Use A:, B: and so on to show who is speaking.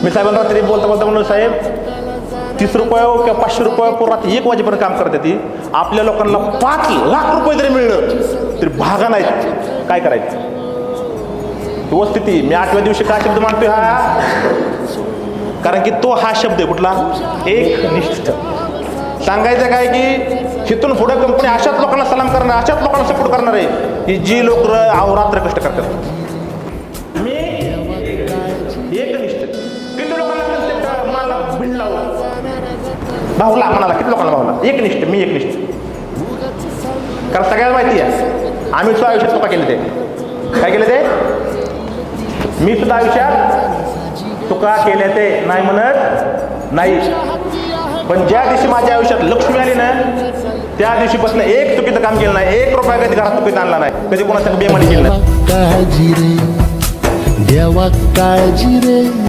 A: मी साहेबांना रात्री बोलता म्हणून साहेब 30 रुपये किंवा 500 रुपये रात्री 1 वाजेपर्यंत काम करते ती. आपल्या लोकांना 5 लाख रुपये जरी मिळलं तरी भागा नाही. काय करायचं वस्तुस्थिती. मी 8व्या दिवशी काय शब्द मानतोय हा, कारण की तो हा शब्द आहे कुठला, एकनिष्ठ. सांगायचं काय की हिथून पुढे कंपनी अशाच लोकांना सलाम करणार, अशाच लोकांना सपोर्ट करणार आहे की जी लोक अहोरात्र कष्ट करतात. मी एकनिष्ठ. किती लोकांना मला भिडला भाऊला, म्हणाला किती लोकांना भाऊला एकनिष्ठ. मी एकनिष्ठ कारण सगळ्याला माहिती आहे आम्ही सुद्धा आयुष्यात चुका केले. ते काय केले, ते मी सुद्धा आयुष्यात चुका केल्या. ते नाही म्हणत नाही, पण ज्या दिवशी माझ्या आयुष्यात लक्ष्मी आली ना त्या दिवशीपासून एक चुकीचं काम केलं नाही, 1 रुपया कधी घरात चुकीत आणला नाही, कधी कोणासाठी बेमानी केलं नाही.
B: काळजी रे देवा काळजी रे.